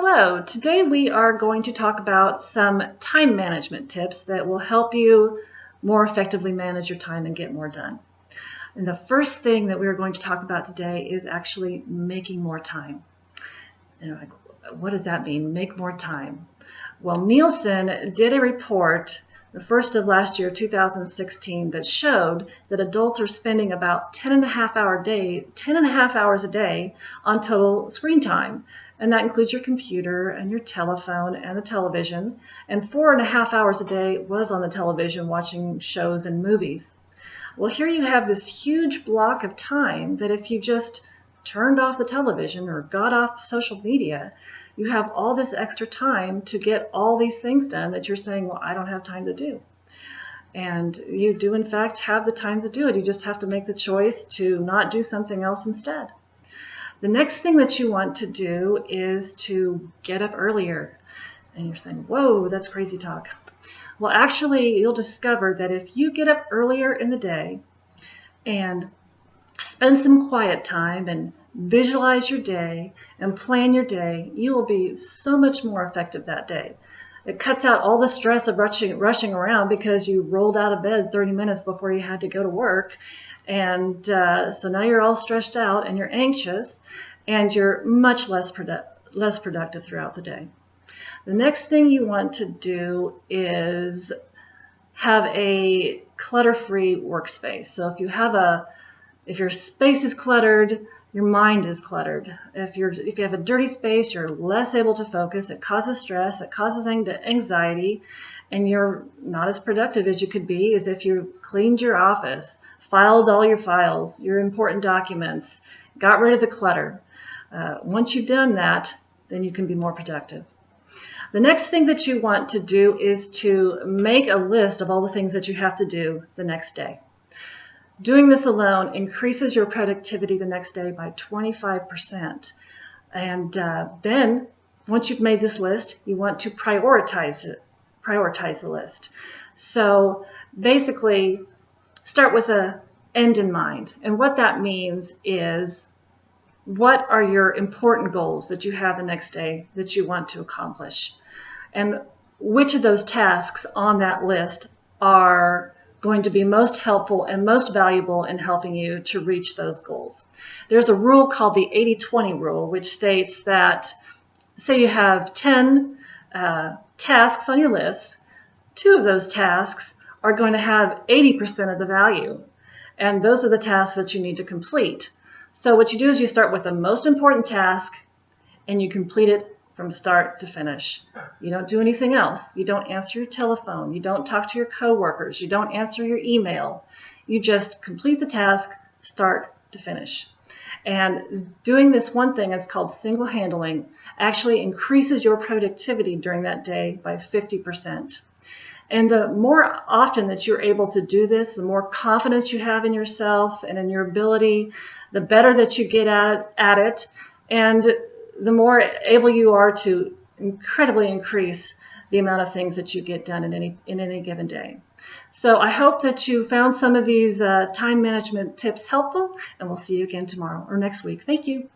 Hello, today we are going to talk about some time management tips that will help you more effectively manage your time and get more done. And the first thing that we're going to talk about today is actually making more time. And what does that mean, make more time? Well, Neilson did a report, the first of last year, 2016, that showed that adults are spending about 10 and a half hours a day on total screen time. And that includes your computer and your telephone and the television. And 4.5 hours a day was on the television watching shows and movies. Well, here you have this huge block of time that if you just turned off the television or got off social media, you have all this extra time to get all these things done that you're saying, well, I don't have time to do. And you do, in fact, have the time to do it. You just have to make the choice to not do something else instead. The next thing that you want to do is to get up earlier. And you're saying, whoa, that's crazy talk. Well, actually, you'll discover that if you get up earlier in the day and spend some quiet time and visualize your day and plan your day, you will be so much more effective that day. It cuts out all the stress of rushing around because you rolled out of bed 30 minutes before you had to go to work. And so now you're all stressed out and you're anxious and you're much less productive throughout the day. The next thing you want to do is have a clutter-free workspace. So if your space is cluttered, your mind is cluttered. If you have a dirty space, you're less able to focus. It causes stress, it causes anxiety, and you're not as productive as you could be as if you cleaned your office, filed all your files, your important documents, got rid of the clutter. Once you've done that, then you can be more productive. The next thing that you want to do is to make a list of all the things that you have to do the next day. Doing this alone increases your productivity the next day by 25%. And then, once you've made this list, you want to prioritize the list. So basically, start with an end in mind. And what that means is, what are your important goals that you have the next day that you want to accomplish? And which of those tasks on that list are going to be most helpful and most valuable in helping you to reach those goals? There's a rule called the 80-20 rule, which states that, say you have 10 tasks on your list, 2 of those tasks are going to have 80% of the value. And those are the tasks that you need to complete. So what you do is you start with the most important task and you complete it from start to finish. You don't do anything else. You don't answer your telephone. You don't talk to your coworkers. You don't answer your email. You just complete the task, start to finish. And doing this one thing, it's called single handling, actually increases your productivity during that day by 50%. And the more often that you're able to do this, the more confidence you have in yourself and in your ability, the better that you get at it, and the more able you are to incredibly increase the amount of things that you get done in any given day. So I hope that you found some of these time management tips helpful, and we'll see you again tomorrow or next week. Thank you.